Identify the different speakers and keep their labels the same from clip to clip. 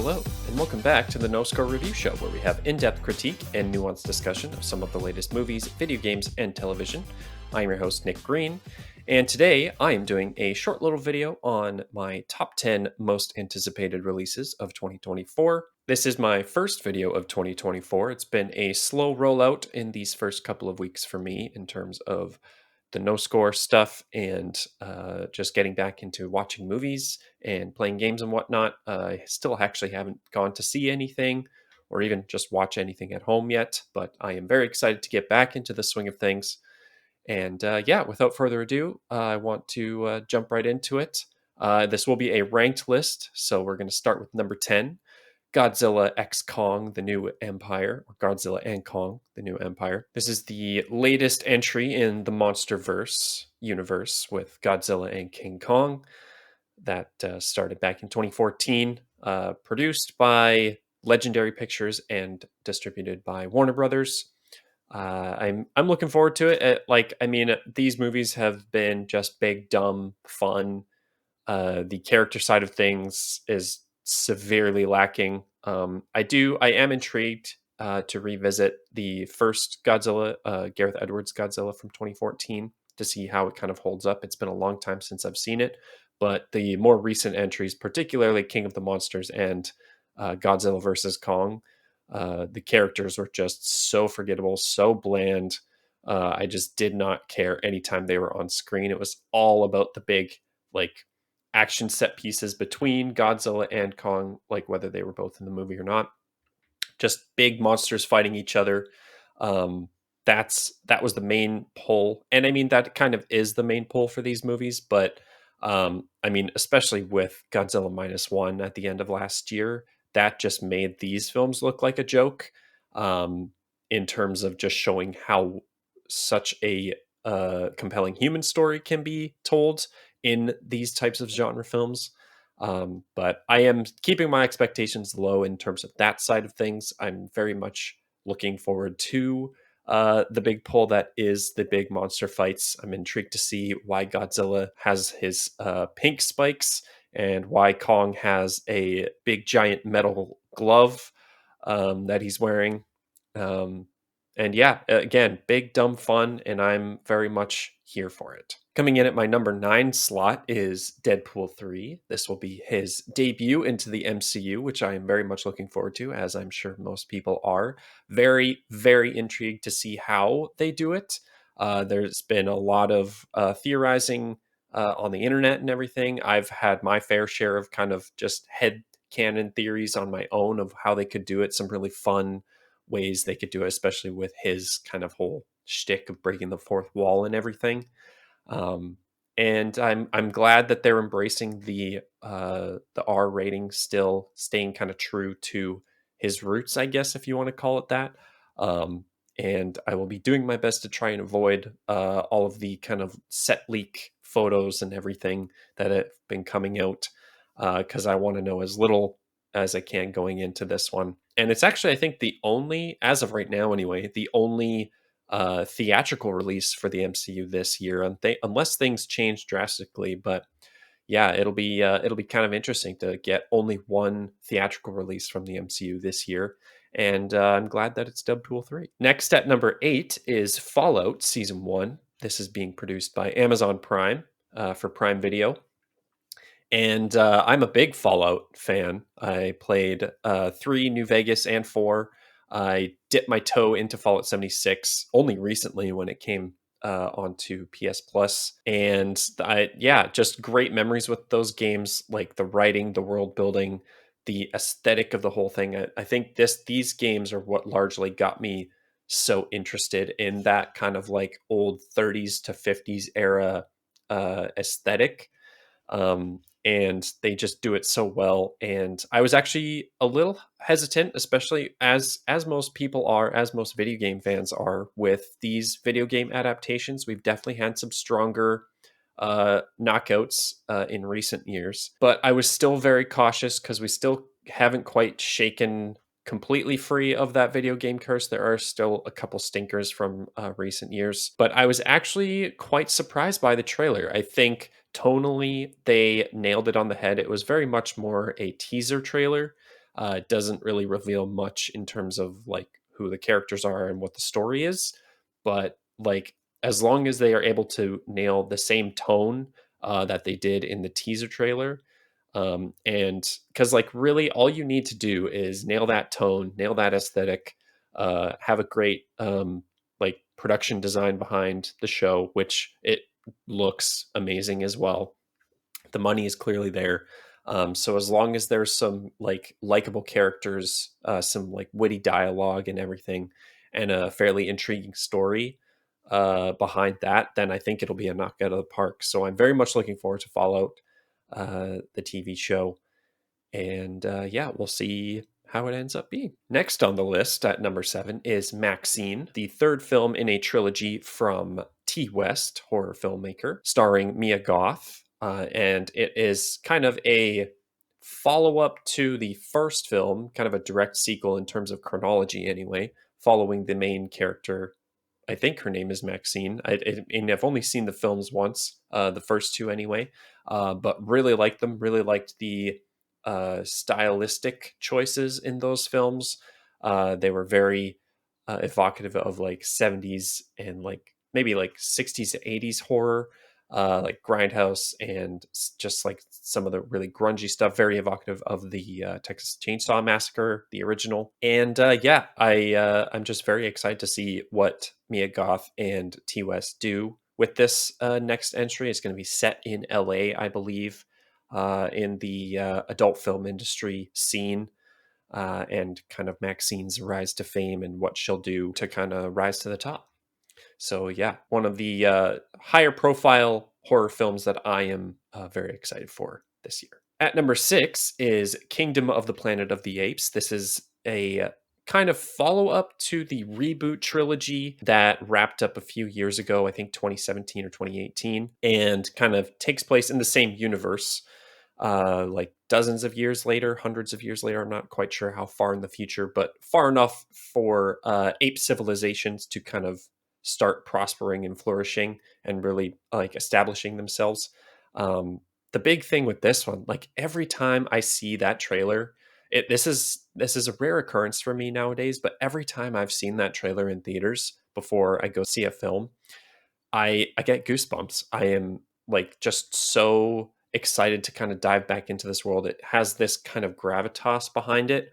Speaker 1: Hello, and welcome back to the No Score Review Show, where we have in-depth critique and nuanced discussion of some of the latest movies, video games, and television. I am your host, Nick Green, and today I am doing a short little video on my top 10 most anticipated releases of 2024. This is my first video of 2024. It's been a slow rollout in these first couple of weeks for me in terms of the no score stuff and just getting back into watching movies and playing games and whatnot. I still actually haven't gone to see anything or even just watch anything at home yet, but I am very excited to get back into the swing of things. And without further ado, I want to jump right into it. This will be a ranked list, so we're going to start with number 10. Godzilla x Kong, The New Empire, or Godzilla and Kong, The New Empire. This is the latest entry in the MonsterVerse universe with Godzilla and King Kong that started back in 2014, produced by Legendary Pictures and distributed by Warner Brothers. I'm looking forward to it. These movies have been just big, dumb, fun. The character side of things is severely lacking. I am intrigued to revisit the first Godzilla, Gareth Edwards Godzilla from 2014, to see how it kind of holds up. It's been a long time since I've seen it, but the more recent entries, particularly King of the Monsters and Godzilla versus Kong, the characters were just so forgettable, so bland. I just did not care anytime they were on screen. It was all about the big, action set pieces between Godzilla and Kong, like whether they were both in the movie or not. Just big monsters fighting each other. That was the main pull, and I mean that kind of is the main pull for these movies. But especially with Godzilla -1 at the end of last year, that just made these films look like a joke. In terms of just showing how such a compelling human story can be told in these types of genre films. But I am keeping my expectations low in terms of that side of things. I'm very much looking forward to the big pull that is the big monster fights. I'm intrigued to see why Godzilla has his pink spikes and why Kong has a big giant metal glove that he's wearing. Again, big, dumb fun, and I'm very much here for it. Coming in at my number 9 slot is Deadpool 3. This will be his debut into the MCU, which I am very much looking forward to, as I'm sure most people are. Very, very intrigued to see how they do it. There's been a lot of theorizing on the internet and everything. I've had my fair share of kind of just head canon theories on my own of how they could do it. Some really fun ways they could do it, especially with his kind of whole shtick of breaking the fourth wall and everything. And I'm glad that they're embracing the R rating, still staying kind of true to his roots, I guess, if you want to call it that. And I will be doing my best to try and avoid all of the kind of set leak photos and everything that have been coming out, because I want to know as little as I can going into this one. And it's actually, I think, the only, as of right now anyway, the only theatrical release for the MCU this year, unless things change drastically. But yeah, it'll be kind of interesting to get only one theatrical release from the MCU this year. And I'm glad that it's Deadpool 3. Next at number 8 is Fallout Season 1. This is being produced by Amazon Prime for Prime Video. And I'm a big Fallout fan. I played 3, New Vegas, and 4. I dipped my toe into Fallout 76 only recently when it came onto PS Plus. And just great memories with those games, like the writing, the world building, the aesthetic of the whole thing. I think these games are what largely got me so interested in that kind of like old 30s to 50s era aesthetic. And they just do it so well. And I was actually a little hesitant, especially as most people are, as most video game fans are, with these video game adaptations. We've definitely had some stronger knockouts in recent years, but I was still very cautious because we still haven't quite shaken completely free of that video game curse. There are still a couple stinkers from recent years, but I was actually quite surprised by the trailer. I think tonally they nailed it on the head. It was very much more a teaser trailer It doesn't really reveal much in terms of like who the characters are and what the story is, but like as long as they are able to nail the same tone that they did in the teaser trailer, and because like really all you need to do is nail that tone, nail that aesthetic, have a great like production design behind the show, which it looks amazing as well. The money is clearly there. So as long as there's some like likable characters, some like witty dialogue and everything, and a fairly intriguing story behind that, then I think it'll be a knockout of the park. So I'm very much looking forward to Fallout, the TV show, and yeah, we'll see how it ends up being. Next on the list at number 7 is Maxxxine, the third film in a trilogy from T. West, horror filmmaker, starring Mia Goth. And it is kind of a follow up to the first film, kind of a direct sequel in terms of chronology, anyway, following the main character. I think her name is Maxxxine. And I've only seen the films once, the first two anyway, but really liked them. Really liked the stylistic choices in those films. They were very evocative of like 70s and like maybe like 60s to 80s horror, like Grindhouse and just like some of the really grungy stuff, very evocative of the Texas Chainsaw Massacre, the original. And yeah, I'm just very excited to see what Mia Goth and T. West do with this next entry. It's going to be set in LA, I believe, in the adult film industry scene, and kind of Maxine's rise to fame and what she'll do to kind of rise to the top. So yeah, one of the higher profile horror films that I am very excited for this year. At number 6 is Kingdom of the Planet of the Apes. This is a kind of follow up to the reboot trilogy that wrapped up a few years ago, I think 2017 or 2018, and kind of takes place in the same universe. Like dozens of years later, hundreds of years later. I'm not quite sure how far in the future, but far enough for ape civilizations to kind of start prospering and flourishing and really like establishing themselves. The big thing with this one, like every time I see that trailer, this is a rare occurrence for me nowadays, but every time I've seen that trailer in theaters before I go see a film, I get goosebumps. I am like just so excited to kind of dive back into this world. It has this kind of gravitas behind it,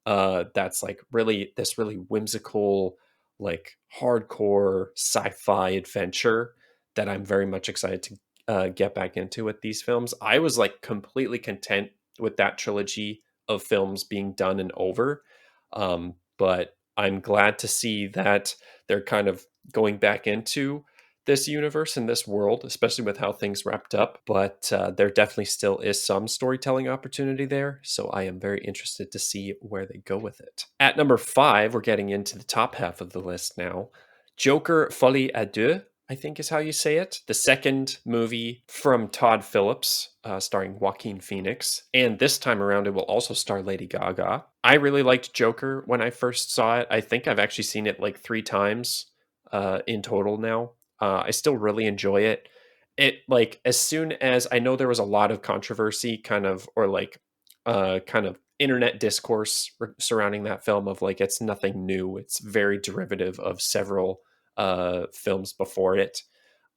Speaker 1: that's like really this really whimsical, like hardcore sci-fi adventure that I'm very much excited to get back into with these films. I was like completely content with that trilogy of films being done and over, but I'm glad to see that they're kind of going back into this universe and this world, especially with how things wrapped up. But there definitely still is some storytelling opportunity there. So I am very interested to see where they go with it. At number 5, we're getting into the top half of the list now. Joker Folie à Deux, I think is how you say it. The second movie from Todd Phillips, starring Joaquin Phoenix. And this time around, it will also star Lady Gaga. I really liked Joker when I first saw it. I think I've actually seen it like 3 times in total now. I still really enjoy it. It like as soon as I know there was a lot of controversy, kind of or like kind of internet discourse surrounding that film of like it's nothing new. It's very derivative of several films before it,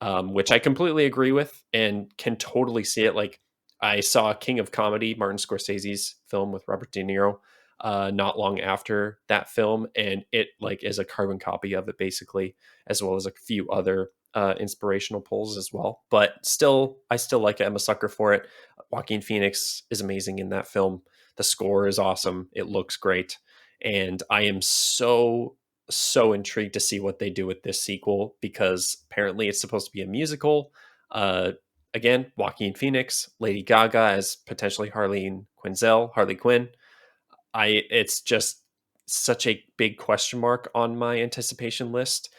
Speaker 1: which I completely agree with and can totally see it. Like I saw King of Comedy, Martin Scorsese's film with Robert De Niro, not long after that film, and it like is a carbon copy of it basically, as well as a few other inspirational pulls as well. But still, I still like it. I'm a sucker for it. Joaquin Phoenix is amazing in that film. The score is awesome. It looks great, and I am so intrigued to see what they do with this sequel because apparently it's supposed to be a musical. Again, Joaquin Phoenix, Lady Gaga as potentially Harley Quinn. It's just such a big question mark on my anticipation list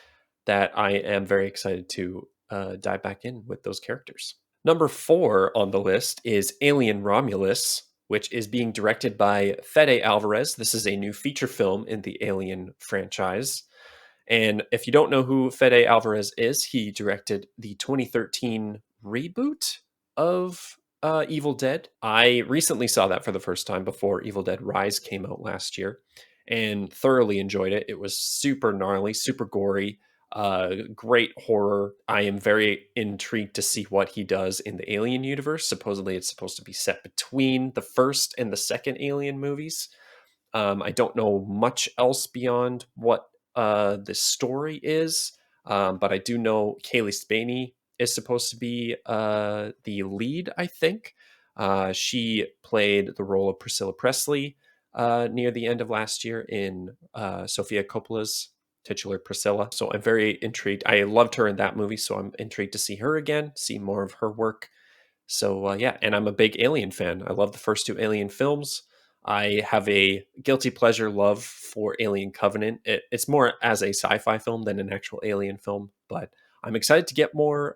Speaker 1: that I am very excited to dive back in with those characters. Number 4 on the list is Alien Romulus, which is being directed by Fede Alvarez. This is a new feature film in the Alien franchise. And if you don't know who Fede Alvarez is, he directed the 2013 reboot of Evil Dead. I recently saw that for the first time before Evil Dead Rise came out last year and thoroughly enjoyed it. It was super gnarly, super gory, great horror. I am very intrigued to see what he does in the Alien universe. Supposedly, it's supposed to be set between the first and the second Alien movies. I don't know much else beyond what the story is, but I do know Kaylee Spaney is supposed to be the lead, I think. She played the role of Priscilla Presley near the end of last year in Sofia Coppola's titular Priscilla. So I'm very intrigued. I loved her in that movie, so I'm intrigued to see her again, see more of her work. So yeah, and I'm a big Alien fan. I love the first two Alien films. I have a guilty pleasure love for Alien Covenant. It's more as a sci-fi film than an actual Alien film, but I'm excited to get more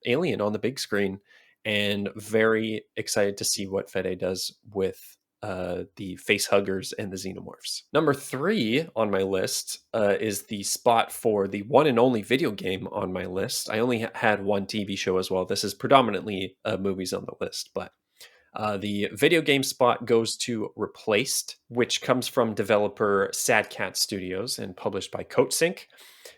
Speaker 1: Alien on the big screen, and very excited to see what Fede does with the face huggers and the xenomorphs. Number three on my list is the spot for the one and only video game on my list. I only had one TV show as well. This is predominantly movies on the list, but the video game spot goes to Replaced, which comes from developer Sad Cat Studios and published by CoatSync.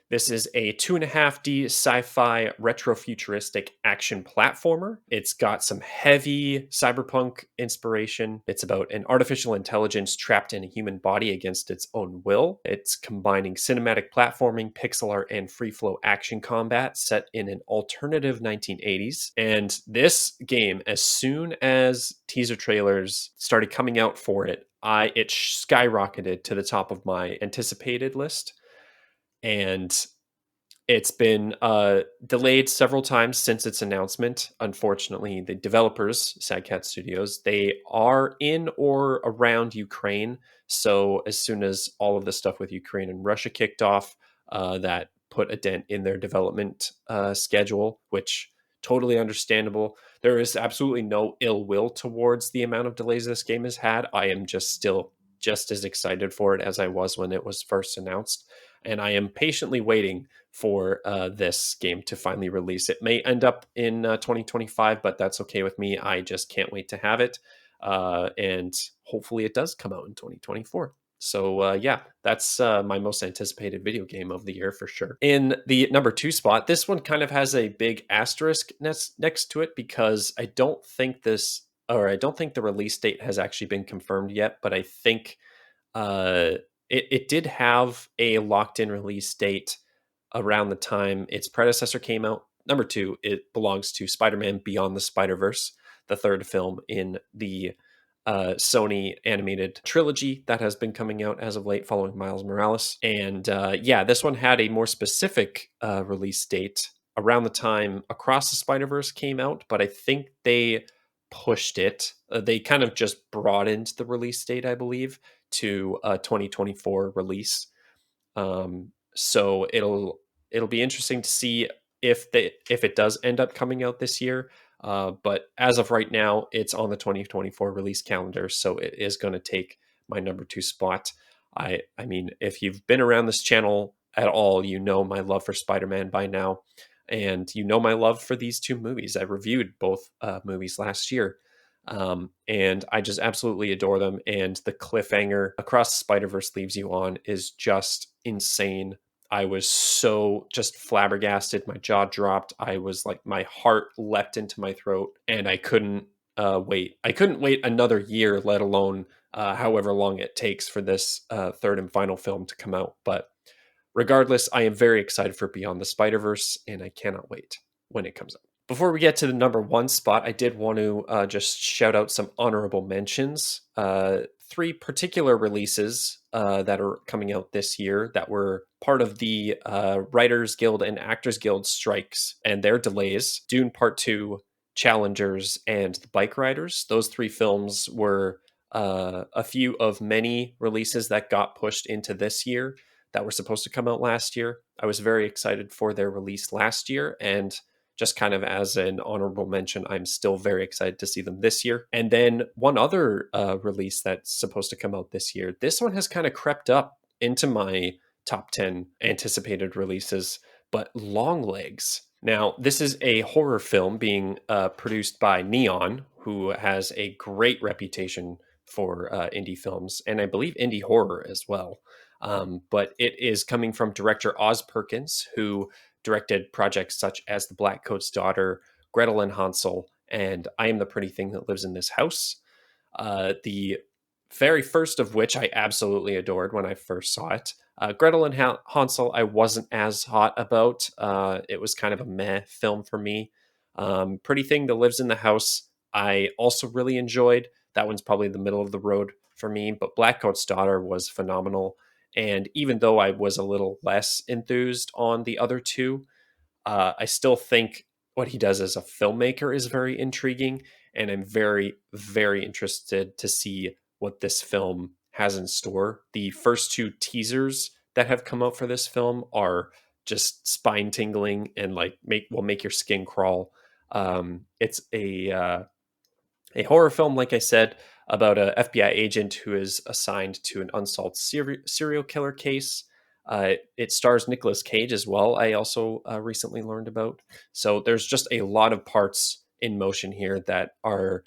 Speaker 1: This is a 2.5D sci-fi retrofuturistic action platformer. It's got some heavy cyberpunk inspiration. It's about an artificial intelligence trapped in a human body against its own will. It's combining cinematic platforming, pixel art, and free flow action combat set in an alternative 1980s. And this game, as soon as teaser trailers started coming out for it, it skyrocketed to the top of my anticipated list. And it's been delayed several times since its announcement. Unfortunately, the developers, Sad Cat Studios, they are in or around Ukraine. So as soon as all of the stuff with Ukraine and Russia kicked off, that put a dent in their development schedule, which totally understandable. There is absolutely no ill will towards the amount of delays this game has had. I am still just as excited for it as I was when it was first announced. And I am patiently waiting for this game to finally release. It may end up in 2025, but that's okay with me. I just can't wait to have it. And hopefully it does come out in 2024. So yeah, that's my most anticipated video game of the year for sure. In the number two spot, this one kind of has a big asterisk next to it because I don't think the release date has actually been confirmed yet, but I think it did have a locked-in release date around the time its predecessor came out. Number two, it belongs to Spider-Man Beyond the Spider-Verse, the third film in the Sony animated trilogy that has been coming out as of late following Miles Morales. And yeah, this one had a more specific release date around the time Across the Spider-Verse came out, but I think they pushed it. They kind of just broadened the release date, I believe, to a 2024 release. So it'll be interesting to see if it does end up coming out this year. But as of right now, it's on the 2024 release calendar, so it is going to take my number two spot. I mean, if you've been around this channel at all, you know my love for Spider-Man by now, and you know my love for these two movies. I reviewed both movies last year. And I just absolutely adore them. And the cliffhanger Across the Spider-Verse leaves you on is just insane. I was so just flabbergasted. My jaw dropped. I was like, my heart leapt into my throat, and I couldn't wait. I couldn't wait another year, let alone however long it takes for this third and final film to come out. But regardless, I am very excited for Beyond the Spider-Verse, and I cannot wait when it comes out. Before we get to the number one spot, I did want to just shout out some honorable mentions. Three particular releases that are coming out this year that were part of the Writers Guild and Actors Guild strikes and their delays: Dune Part 2, Challengers, and The Bike Riders. Those three films were a few of many releases that got pushed into this year that were supposed to come out last year. I was very excited for their release last year, and just kind of as an honorable mention, I'm still very excited to see them this year. And then one other release that's supposed to come out this year. This one has kind of crept up into my top 10 anticipated releases, but Longlegs. Now, this is a horror film being produced by Neon, who has a great reputation for indie films and I believe indie horror as well. But it is coming from director Oz Perkins, who directed projects such as The Black Coat's Daughter, Gretel and Hansel, and I Am the Pretty Thing That Lives in This House. The very first of which I absolutely adored when I first saw it. Gretel and Hansel, I wasn't as hot about. It was kind of a meh film for me. Pretty Thing That Lives in the House, I also really enjoyed. That one's probably the middle of the road for me, but Blackcoat's Daughter was phenomenal. And even though I was a little less enthused on the other two, I still think what he does as a filmmaker is very intriguing, and I'm very, very interested to see what this film has in store. The first two teasers that have come out for this film are just spine tingling and like make your skin crawl. It's a horror film, like I said, about a FBI agent who is assigned to an unsolved serial killer case. It stars Nicolas Cage as well. I also recently learned about. So there's just a lot of parts in motion here that are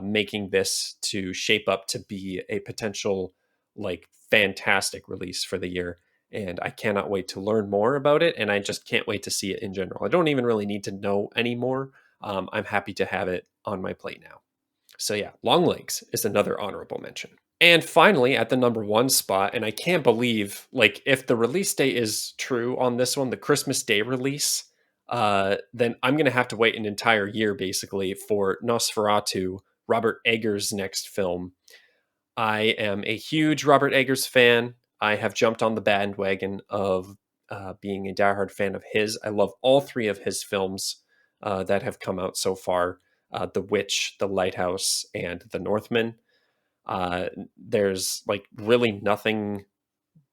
Speaker 1: making this to shape up to be a potential like fantastic release for the year. And I cannot wait to learn more about it. And I just can't wait to see it in general. I don't even really need to know anymore. I'm happy to have it on my plate now. So yeah, Long Legs is another honorable mention. And finally, at the number one spot, and I can't believe, like, if the release date is true on this one, the Christmas Day release, then I'm going to have to wait an entire year basically for Nosferatu, Robert Eggers' next film. I am a huge Robert Eggers fan. I have jumped on the bandwagon of being a diehard fan of his. I love all three of his films that have come out so far: The Witch, The Lighthouse, and The Northman. There's like really nothing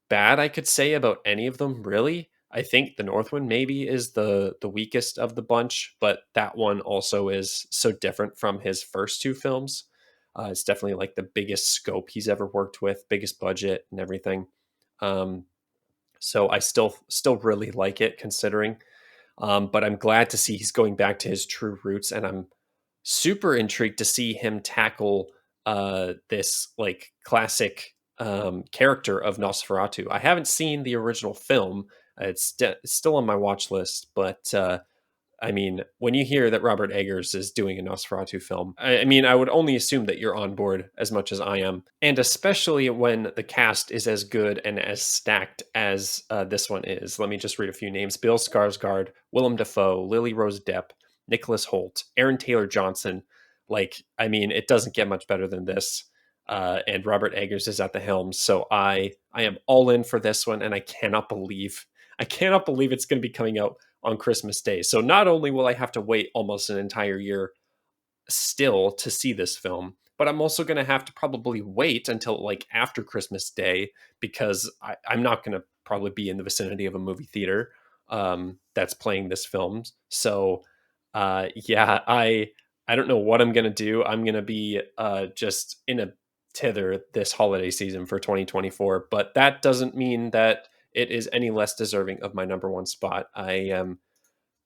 Speaker 1: bad I could say about any of them, really. I think The Northman maybe is the weakest of the bunch, but that one also is so different from his first two films. It's definitely like the biggest scope he's ever worked with, biggest budget and everything. Um, so I still really like it considering. But I'm glad to see he's going back to his true roots, and I'm super intrigued to see him tackle this like classic character of Nosferatu. I haven't seen the original film. It's still on my watch list, but I mean, when you hear that Robert Eggers is doing a Nosferatu film, I mean, I would only assume that you're on board as much as I am. And especially when the cast is as good and as stacked as this one is. Let me just read a few names: Bill Skarsgård, Willem Dafoe, Lily Rose Depp, Nicholas Holt, Aaron Taylor Johnson. Like, I mean, it doesn't get much better than this. And Robert Eggers is at the helm. So I am all in for this one, and I cannot believe it's going to be coming out on Christmas Day. So not only will I have to wait almost an entire year still to see this film, but I'm also going to have to probably wait until like after Christmas Day because I'm not going to probably be in the vicinity of a movie theater that's playing this film. So yeah, I don't know what I'm going to do. I'm going to be just in a tither this holiday season for 2024, but that doesn't mean that it is any less deserving of my number one spot. I am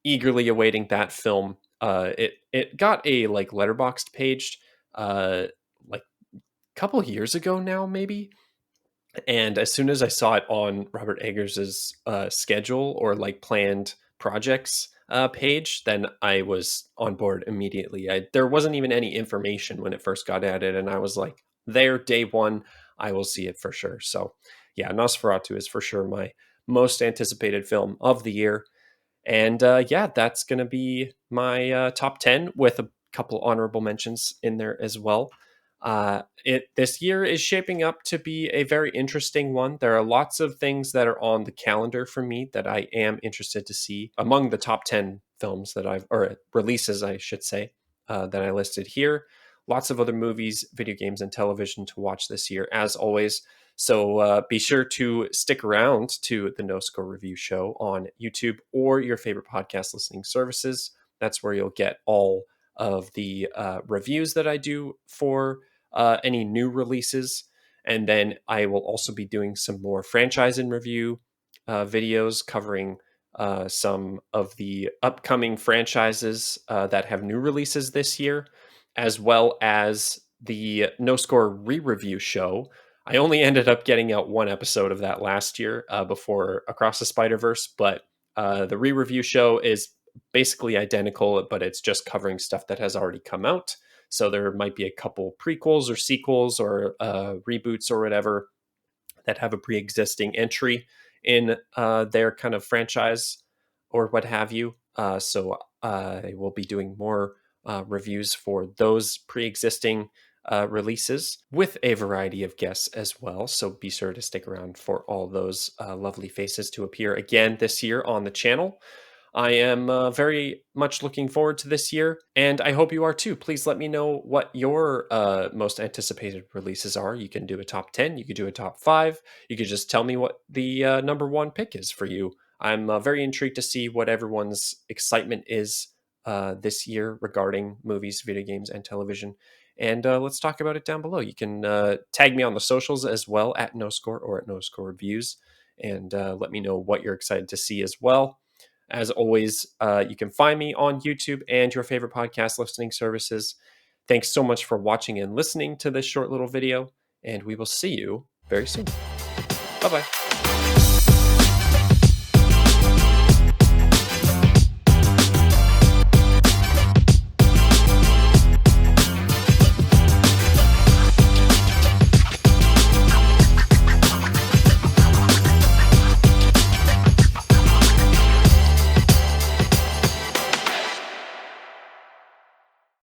Speaker 1: eagerly awaiting that film. It got a like letterboxed page like a couple years ago now, maybe. And as soon as I saw it on Robert Eggers's schedule or like planned projects page, then I was on board immediately. There wasn't even any information when it first got added, and I was like, there, day one, I will see it for sure. So, yeah, Nosferatu is for sure my most anticipated film of the year. And yeah, that's going to be my top 10 with a couple honorable mentions in there as well. It this year is shaping up to be a very interesting one. There are lots of things that are on the calendar for me that I am interested to see. Among the top 10 films that or releases, I should say, that I listed here. Lots of other movies, video games, and television to watch this year, as always. So be sure to stick around to the No Score Review Show on YouTube or your favorite podcast listening services. That's where you'll get all of the reviews that I do for any new releases. And then I will also be doing some more franchise and review videos covering some of the upcoming franchises that have new releases this year, as well as the No Score re-review show. I only ended up getting out one episode of that last year before Across the Spider-Verse, but the re-review show is basically identical, but it's just covering stuff that has already come out. So there might be a couple prequels or sequels or reboots or whatever that have a pre-existing entry in their kind of franchise or what have you. So I will be doing more reviews for those pre-existing releases with a variety of guests as well. So be sure to stick around for all those lovely faces to appear again this year on the channel. I am very much looking forward to this year, and I hope you are too. Please let me know what your most anticipated releases are. You can do a top 10, you could do a top 5, you could just tell me what the number one pick is for you. I'm very intrigued to see what everyone's excitement is this year regarding movies, video games, and television. And let's talk about it down below. You can tag me on the socials as well at NoScore or at NoScore Reviews, and let me know what you're excited to see as well. As always, you can find me on YouTube and your favorite podcast listening services. Thanks so much for watching and listening to this short little video, and we will see you very soon. Bye-bye.